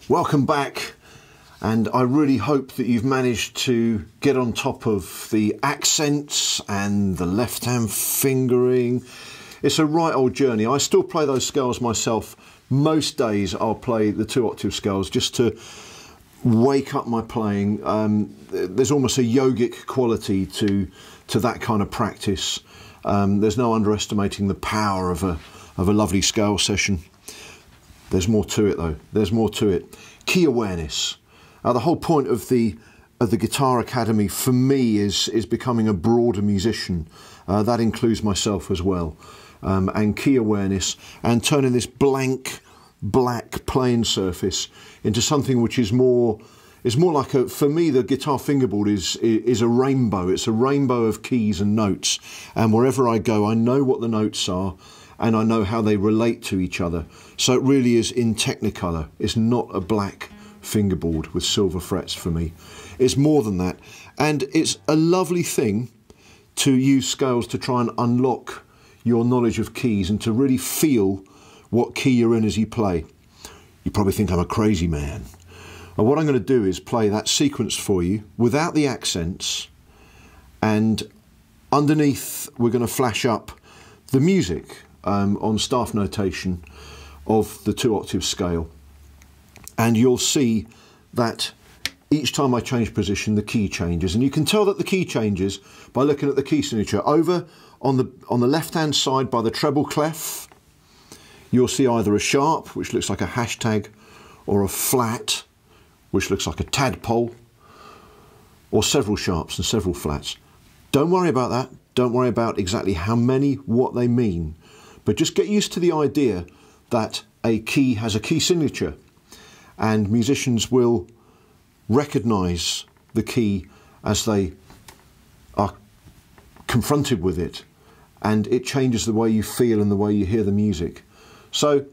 Welcome back, and I really hope that you've managed to get on top of the accents and the left hand fingering. It's a right old journey. I still play those scales myself. Most days I'll play the 2-octave scales just to wake up my playing. There's almost a yogic quality to that kind of practice. There's no underestimating the power of a lovely scale session. There's more to it though. There's more to it. Key awareness. The whole point of the Guitar Academy for me is becoming a broader musician. That includes myself as well. And key awareness, and turning this blank black playing surface into something which is more like for me the guitar fingerboard is a rainbow. It's a rainbow of keys and notes, and wherever I go I know what the notes are and I know how they relate to each other. So it really is in technicolor. It's not a black fingerboard with silver frets for me. It's more than that, and it's a lovely thing to use scales to try and unlock your knowledge of keys and to really feel what key you're in as you play. You probably think I'm a crazy man. And what I'm going to do is play that sequence for you without the accents, and underneath we're going to flash up the music on staff notation of the 2-octave scale, and you'll see that each time I change position the key changes, and you can tell that the key changes by looking at the key signature. Over on the left hand side by the treble clef you'll see either a sharp, which looks like a hashtag, or a flat, which looks like a tadpole, or several sharps and several flats. Don't worry about that. Don't worry about exactly how many, what they mean, but just get used to the idea that a key has a key signature, and musicians will recognize the key as they are confronted with it, and it changes the way you feel and the way you hear the music. So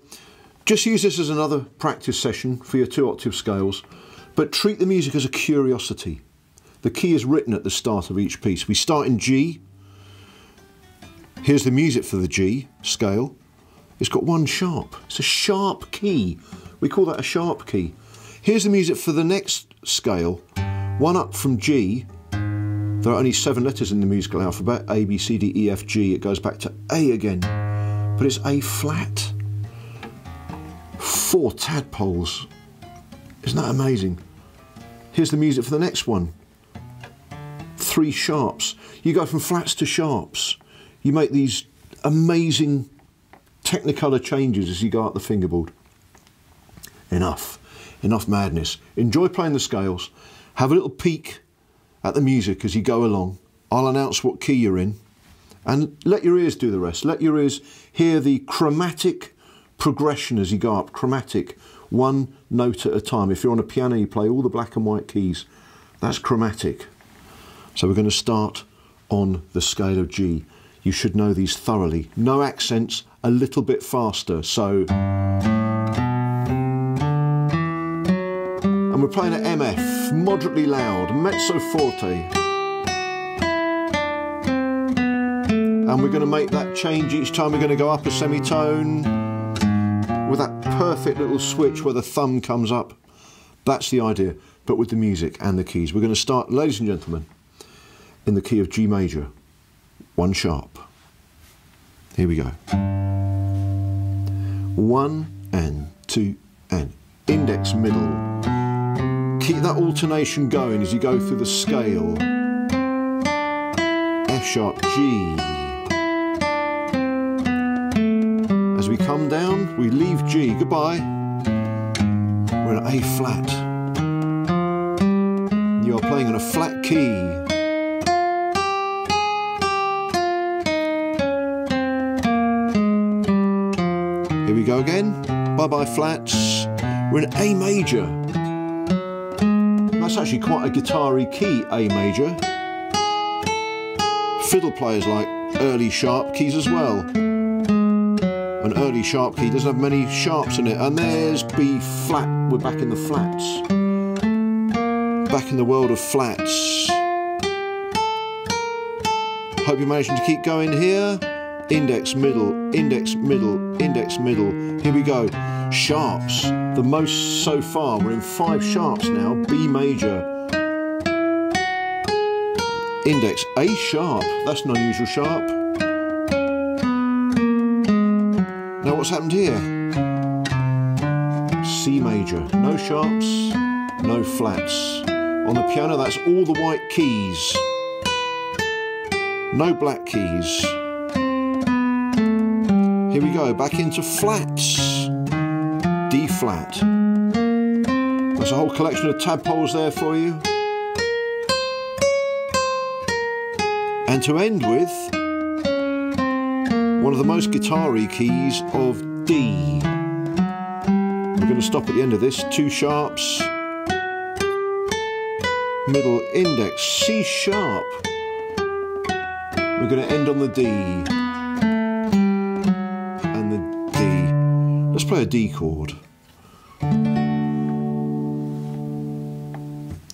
just use this as another practice session for your 2-octave scales, but treat the music as a curiosity. The key is written at the start of each piece. We start in G. Here's the music for the G scale. It's got one sharp. It's a sharp key. We call that a sharp key. Here's the music for the next scale, one up from G. There are only 7 letters in the musical alphabet, A, B, C, D, E, F, G. It goes back to A again, but it's A flat. 4 tadpoles. Isn't that amazing? Here's the music for the next one. 3 sharps. You go from flats to sharps. You make these amazing technicolor changes as you go up the fingerboard. Enough madness. Enjoy playing the scales. Have a little peek at the music as you go along. I'll announce what key you're in, and let your ears do the rest. Let your ears hear the chromatic progression as you go up. Chromatic, one note at a time. If you're on a piano you play all the black and white keys. That's chromatic. So we're going to start on the scale of G. You should know these thoroughly. No accents, a little bit faster. So, and we're playing at MF, moderately loud, mezzo forte. And we're going to make that change each time. We're going to go up a semitone with that perfect little switch where the thumb comes up. That's the idea, but with the music and the keys. We're going to start, ladies and gentlemen, in the key of G major, one sharp. Here we go. 1 and 2 and index, middle. Keep that alternation going as you go through the scale. F sharp, G. As we come down, we leave G. Goodbye. We're in A flat. You are playing in a flat key. Here we go again. Bye-bye flats. We're in A major. That's actually quite a guitar-y key, A major. Fiddle players like early sharp keys as well. An early sharp key doesn't have many sharps in it. And there's B flat. We're back in the flats. Back in the world of flats. Hope you're managing to keep going here. Index, middle, index, middle, index, middle. Here we go. Sharps. the most so far. We're in 5 sharps now. B major. Index A sharp. That's an unusual sharp. Now what's happened here? C major. No sharps, no flats. On the piano, that's all the white keys. No black keys. Here we go, back into flats. D flat. There's a whole collection of tadpoles there for you. And to end with, one of the most guitar-y keys of D. We're going to stop at the end of this, 2 sharps. Middle index, C sharp. We're going to end on the D. And the D. Let's play a D chord.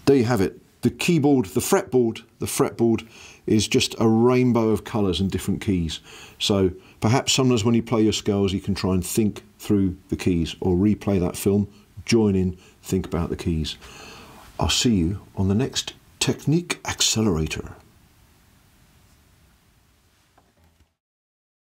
There you have it. The keyboard, the fretboard is just a rainbow of colours and different keys. So perhaps sometimes when you play your scales you can try and think through the keys or replay that film, join in, think about the keys. I'll see you on the next Technique Accelerator.